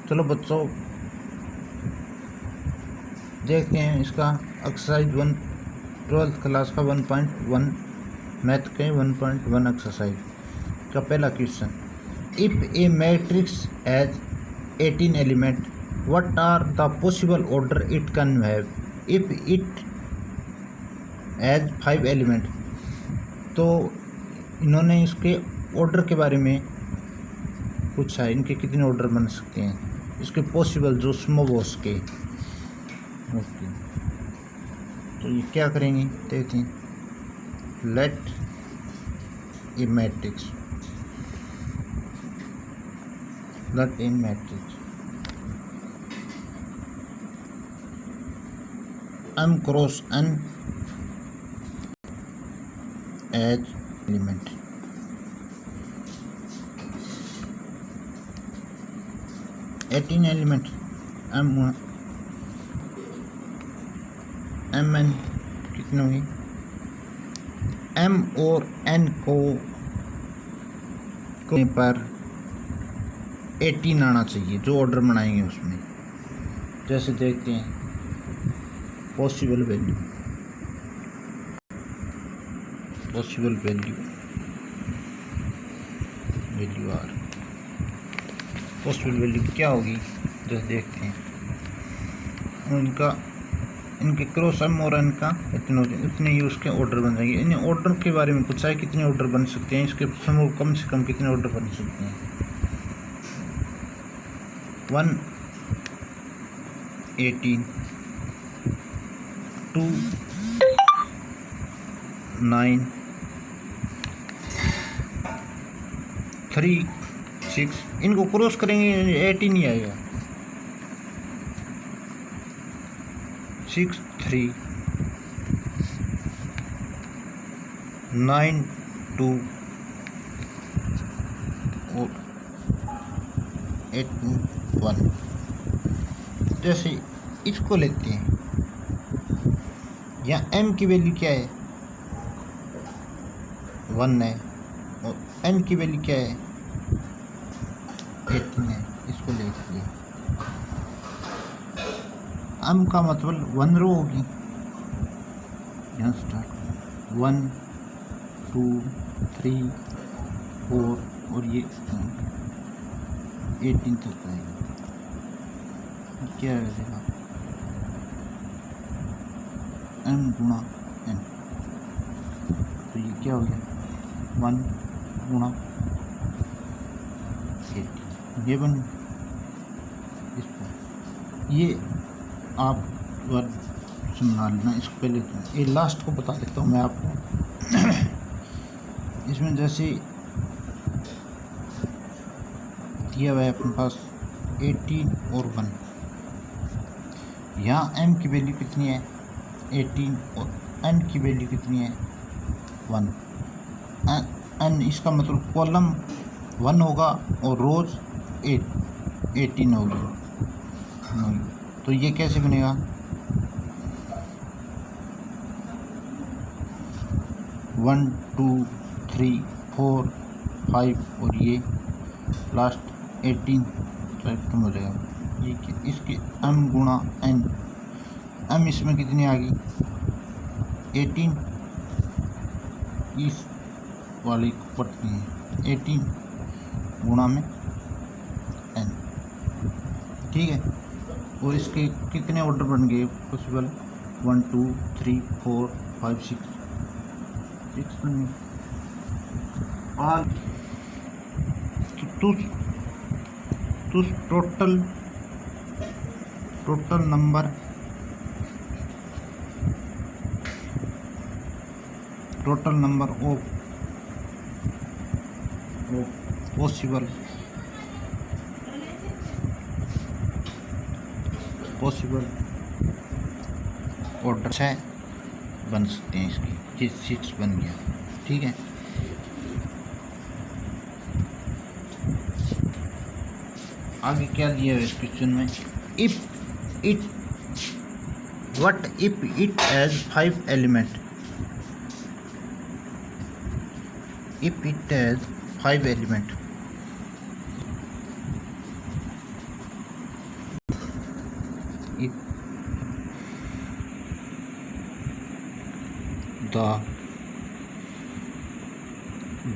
चलो बच्चों देखते हैं इसका एक्सरसाइज 1 12th क्लास का 1.1 मैथ के 1.1 एक्सरसाइज का पहला question. If a matrix has 18 element what are the possible order it can have if it has 5 element. तो इन्होंने इसके ऑर्डर के बारे में पूछा है, इनके कितने ऑर्डर बन सकते हैं, इसके पॉसिबल जो स्मोबॉस के। ओके, तो ये क्या करेंगे देखते हैं। Let a matrix M cross N as element। Eighteen element M N कितने हुई, एम और एन को पर 18 आना चाहिए जो ऑर्डर बनाएंगे उसमें। जैसे देखते हैं possible value are possible value क्या होगी, जैसे देखते हैं इनके क्रॉस एम और एन का इतने ही उसके ऑर्डर बन जाएंगे। इन ऑर्डर के बारे में पूछा है कितने ऑर्डर बन सकते हैं, इसके समूह कम से कम कितने ऑर्डर बन सकते हैं। 1 18 2 9 3 6, इनको क्रॉस करेंगे 18 ही आएगा। 6 3 9 2 और 8 1। जैसे इसको लेते हैं, यहाँ m की वैल्यू क्या है 1 है और n की वैल्यू क्या है 18 है। इसको लेते हैं, m का मतलब 1 रो होगी, यहाँ स्टार्ट 1 2 3 4 और ये 18 तक आएगा। क्या है m गुणा n, तो ये क्या हो गया 1 गुणा 18, ये बन इसको। ये आप सुना लेना, इसको पहले तो ये लास्ट को बता देता हूँ मैं आपको। इसमें जैसे दिया हुआ है अपने पास 18 और 1, यहाँ m की वैल्यू कितनी है 18 और n की वैल्यू कितनी है 1। n इसका मतलब कॉलम 1 होगा और रोज 18 होगी। तो ये कैसे बनेगा, वन टू थ्री 4 5 और ये लास्ट 18 खत्म हो जाएगा। ये इसके m गुणा n, m इसमें कितनी आ गई 18, इस वाली पड़ती है 18 गुणा में n, ठीक है। और इसके कितने ऑर्डर बन गए पॉसिबल 1 2 3 4 5 6 बन गए। और तो total number of possible order 6 बन सकते हैं इसकी, 6 बन गया, ठीक है। आगे क्या दिया है इस क्वेश्चन में, if it has 5 element, if it has 5 element if the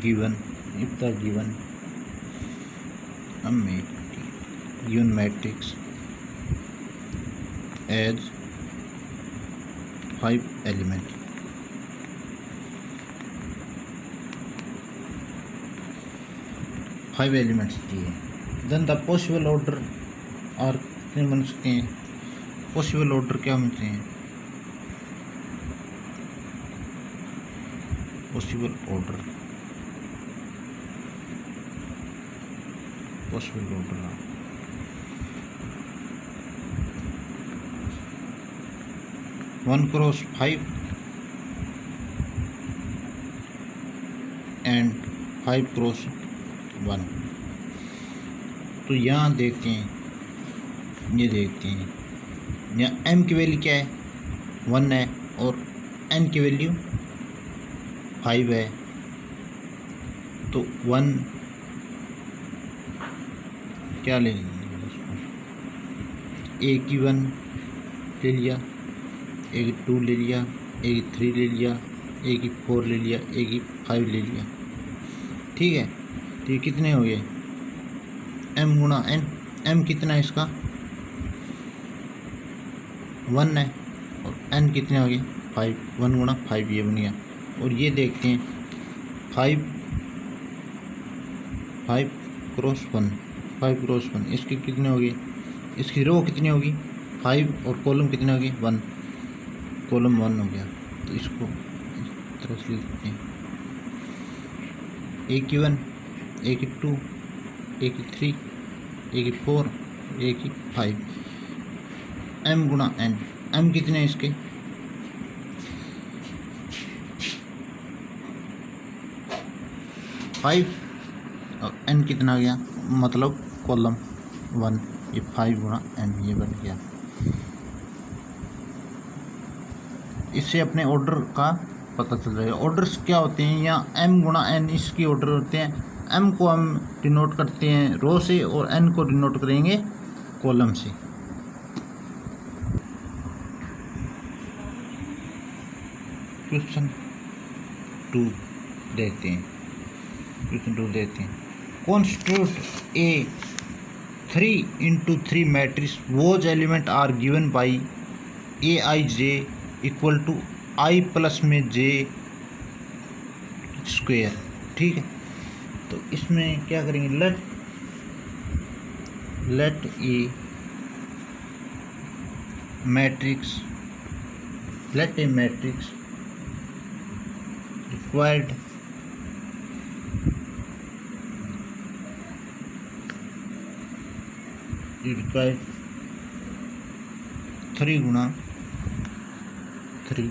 given given matrix as 5 elements, चाहिए, then the possible order और कितने बन सकते हैं, पॉसिबल ऑर्डर क्या होते हैं, possible order 1 cross 5 and 5 cross 1। तो यहाँ देखते हैं, यहाँ m की वैल्यू क्या है, 1 है, और n की वैल्यू 5 है। तो 1 क्या ले लेंगे, एक ही 1 ले लिया, एक 2 ले लिया, एक 3 ले लिया, एक 4 ले लिया, एक 5 ले लिया। ठीक है, तो ये कितने हो गए, m गुणा n। m कितना है इसका, 1 है, और n कितने हो गए, 5। 1 गुणा 5 ये बन गया। और ये देखते हैं 5 क्रॉस 1, इसके कितने होगी, इसकी रो कितनी होगी 5, और कॉलम कितने होगी 1, कॉलम 1 हो गया। तो इसको इस तरह से लिखते हैं, एक 1, एक 2, एक 3, एक 4, एक 5, m गुणा n। m कितने हैं इसके, 5, और n कितना आ गया, मतलब कॉलम 1, ये 5 गुणा n ये बन गया। इससे अपने ऑर्डर का पता चल जाएगा। ऑर्डर्स क्या होते हैं, यहाँ m गुणा n इसकी ऑर्डर होते हैं। m को हम डिनोट करते हैं रो से, और n को डिनोट करेंगे कॉलम से। क्वेश्चन 2 देखते हैं, Constitute a 3x3 matrix whose elements are given by aij equal to i plus में j स्क्वायर। ठीक है, तो इसमें क्या करेंगे, late a matrix required required 3 गुणा 3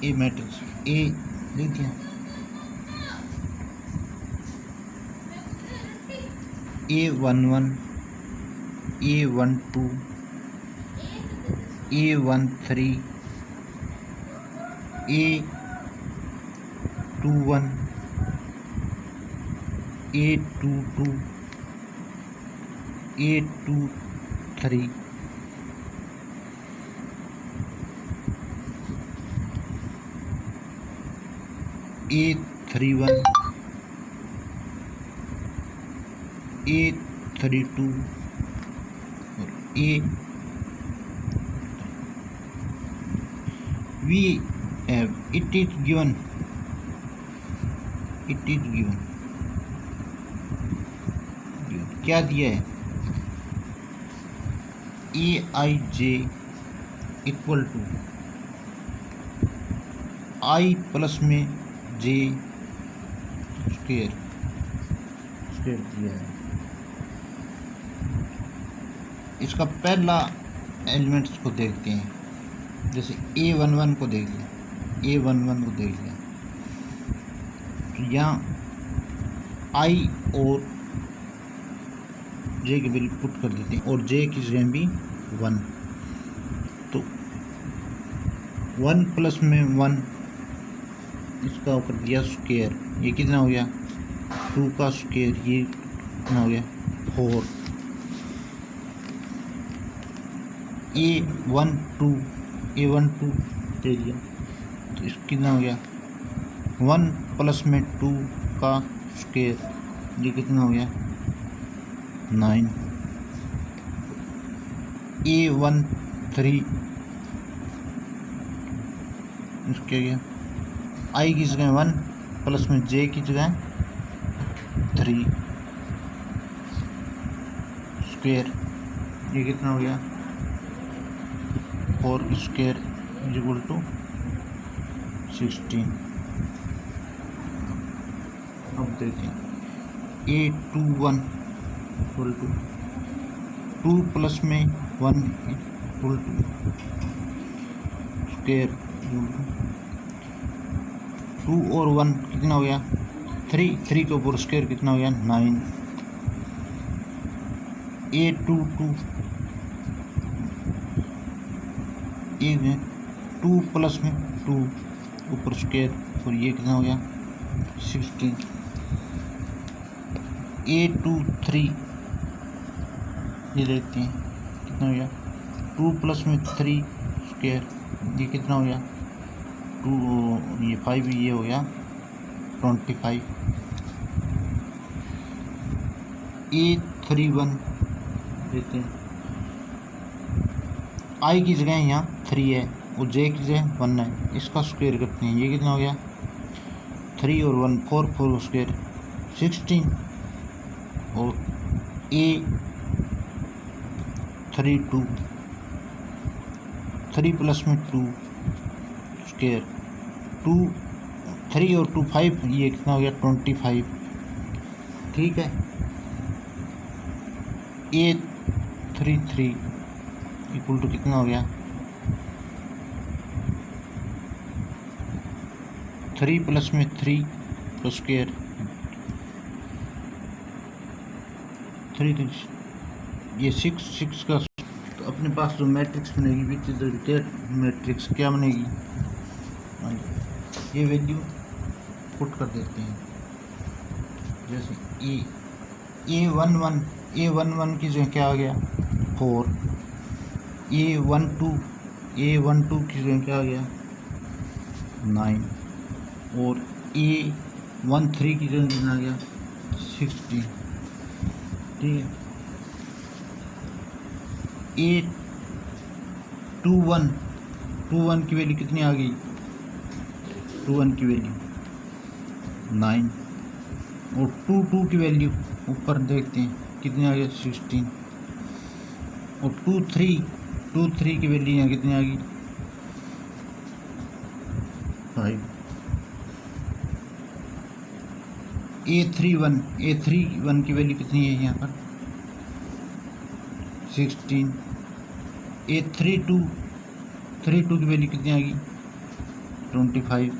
ए मैट्रिक्स ए लिख दिया, A11, A12, A13, A21, A22, A23, A31, A32 और we have it is given क्या दिया है, aij equal to i plus में j स्क्वायर दिया है। इसका पहला एलिमेंट्स को देखते हैं, जैसे A11 को देख लिया, तो यहाँ i और j की वैल्यू पुट कर देते हैं, और j की जगह भी 1, तो 1 प्लस में 1 इसका कर दिया स्क्वायर, ये कितना हो गया 2 का स्क्वायर, ये कितना हो गया 4, A12 दे दिया, तो इस कितना हो गया 1 प्लस में 2 का स्क्वायर, ये कितना हो गया 9। A13 इसके गया I की जगह 1 प्लस में J की जगह 3 स्क्वायर, ये कितना हो गया 4 स्क्वायर इक्वल टू 16। अब देखें A21 इक्वल टू 2 प्लस में 1 इक्वल टू स्क्वायर, 2 और 1 कितना हो गया 3 के ऊपर स्क्वायर कितना हो गया 9। A22 2 प्लस में 2 ऊपर स्क्वायर, और ये कितना हो गया 16। A23 ये देखते हैं कितना हो गया 2 प्लस में 3 स्क्वायर, ये कितना हो गया 2, ये 5, ये हो गया 25। A31 देते हैं, I की जगह यहाँ 3 है और J की जगह 1 है, इसका स्क्वायर करते हैं, ये कितना हो गया 3 और 1 4 स्क्वायर 16। और A32 3 प्लस में 2 स्क्वायर, 3 और 2 5, ये कितना हो गया 25। ठीक है। A33 इक्वल टू कितना हो गया 3 प्लस में 3 का स्क्वायर, 3 ये 6 का, तो अपने पास जो मैट्रिक्स बनेगी विच इज द रिटेड मैट्रिक्स क्या बनेगी, ये वैल्यू पुट कर देते हैं। जैसे A11 की जगह क्या आ गया 4, A12 की जगह क्या आ गया 9, और A13 की जगह कितना आ गया 16। ठीक है। A21 की वैल्यू कितनी आ गई 21 की वैल्यू 9, और 22 की वैल्यू ऊपर देखते हैं कितनी आ गया 16, और 23 की वैल्यू यहाँ कितनी आ गई 5। A31 की वैल्यू कितनी है यहाँ पर 16। A32 की वैल्यू कितनी आ गई 25,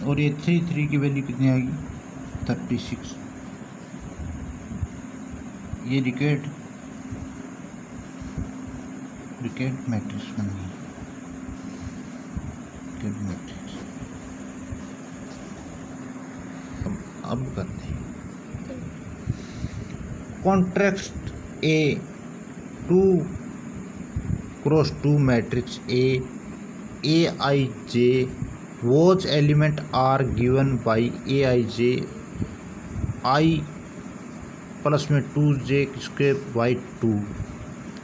और A33 की वैल्यू कितनी आ गई 36। ये रिक्वायर्ड मैट्रिक्स बन गई, मैट्रिक्स। अब करते हैं contract A2x2 matrix Aij whose element are given by Aij I plus में 2j स्क्वायर बाई 2,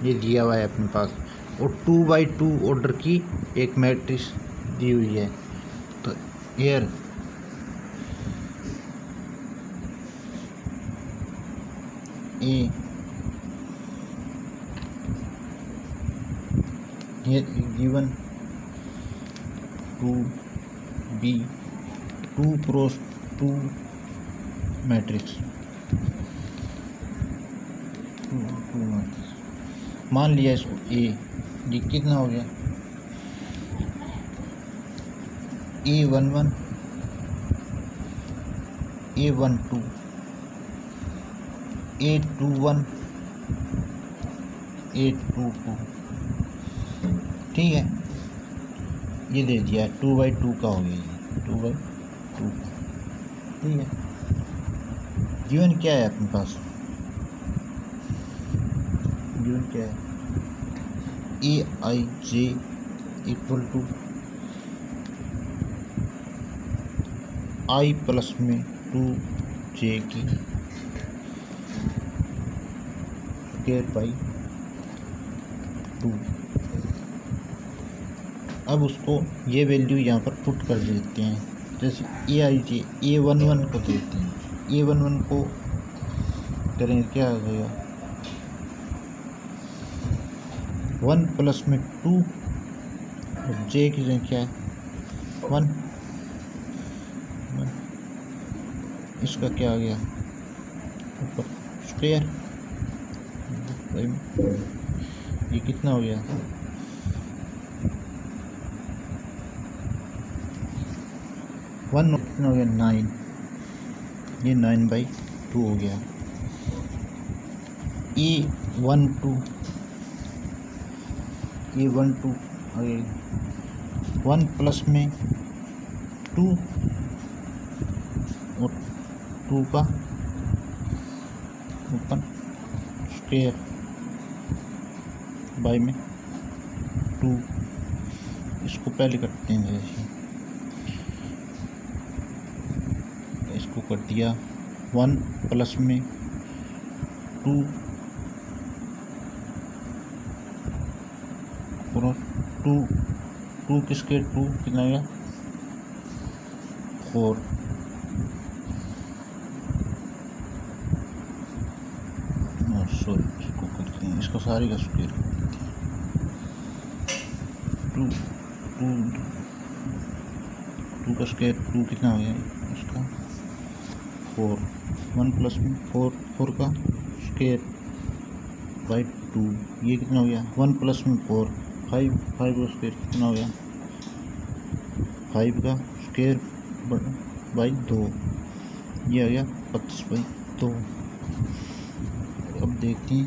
ये दिया हुआ है अपने पास, और 2/2 ऑर्डर की एक मैट्रिक्स दी हुई है। तो here given 2b 2x2 matrix, मान लिया इसको ए, ये कितना हो गया A11 A12 A21 A22, ठीक है। ये दे दिया 2/2 का हो गया, ये 2/2 का, ठीक है। गिवन क्या है अपने पास, गिवन क्या है ए आई J equal to I plus में 2j की स्क्वायर बाई 2। अब उसको ये वैल्यू यहाँ पर पुट कर देते हैं। जैसे ए आई जे A11 को देते हैं, A11 को करेंगे क्या आ जाएगा 1 प्लस में 2 और जे की जगह क्या है 1, इसका क्या आ गया ऊपर स्क्वायर, ये कितना हो गया 1 कितना हो गया 9, ये 9/2 हो गया। A12 अरे 1 प्लस में 2 और 2 का ऊपर स्क्वायर बाई में 2, इसको पहले करते हैं। जैसे इसको कर दिया 1 प्लस में 2 और 2 किसके 2 कितना गया 4, सॉरी इसको करते हैं, इसको सारे का स्क्वायर 2 का स्क्वायर 2 कितना हो गया इसका 4, 1 प्लस में 4 का स्क्वायर बाई 2, ये कितना हो गया 1 प्लस में 4 5 का स्क्वायर कितना हो गया 5 का स्क्वायर बाई 2, ये आ गया 25/2। अब देखते हैं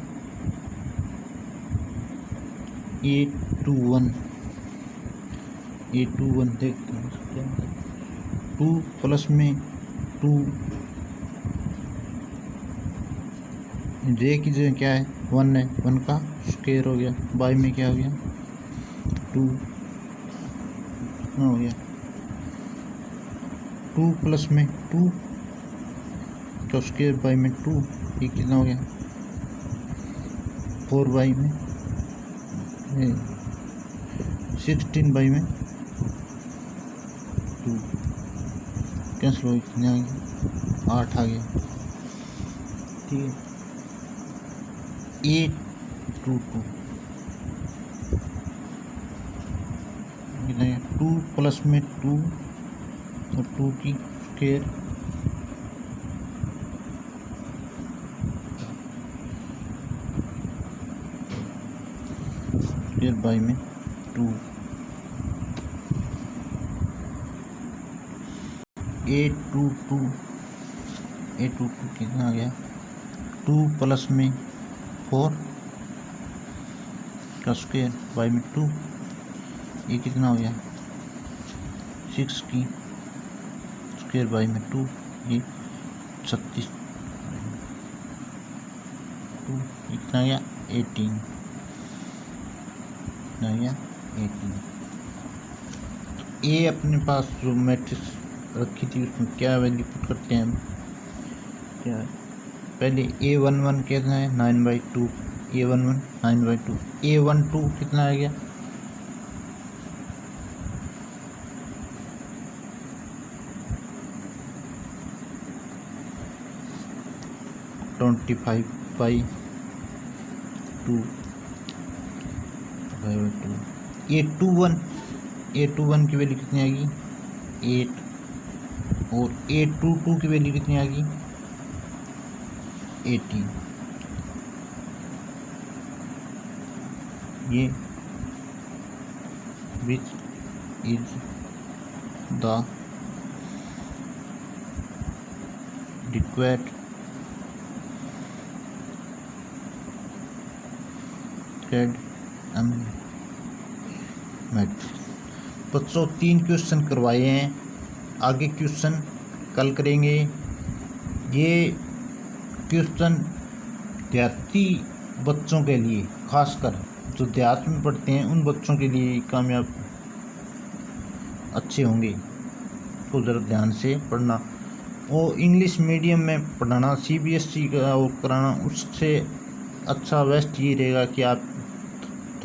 A21 देखते हैं 2 प्लस में 2 जे की जगह क्या है 1 है, 1 का स्क्वायर हो गया बाई में क्या हो गया 2 हो गया 2 प्लस में 2 का स्क्वायर बाई में 2, ये कितना हो गया 4 बाई में 16 बाई में 2 कैंसिल हो कितने आ गया 8 आ गया। ठीक है A22 कितना 2 प्लस में 2 और 2 की स्क्वायर बाई में 2, A22 कितना आ गया 2 प्लस में 4 का स्क्वायर बाई में 2, ये कितना हो गया 6 की स्क्वायर बाई में 2, ये 36 2, कितना आ गया 18 आ गया 18। ए अपने पास जो मैट्रिक्स रखी थी उसमें क्या वैल्यू पुट करते हैं हम, क्या पहले A11 कितना है 9/2, A11 9/2, A12 कितना आ गया 25/2 A21 की वैल्यू कितनी आएगी 8 और A22 की वैल्यू कितनी आएगी 18। ये which is the required matrix. बच्चों 3 क्वेश्चन करवाए हैं, आगे क्वेश्चन कल करेंगे। ये क्वेश्चन विद्यार्थी बच्चों के लिए खासकर जो देहात में पढ़ते हैं उन बच्चों के लिए कामयाब अच्छे होंगे। तो ज़रा ध्यान से पढ़ना। और इंग्लिश मीडियम में पढ़ाना, CBSE का वो कराना, उससे अच्छा बेस्ट ये रहेगा कि आप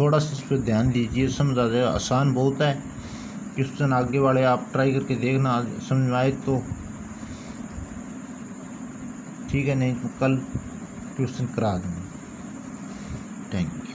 थोड़ा सा इस पर ध्यान दीजिए, समझ आ जाएगा। आसान बहुत है, क्वेश्चन आगे वाले आप ट्राई करके देखना, समझ में आए तो ठीक है, नहीं तो कल ट्यूशन करा दूँगा। Thank you.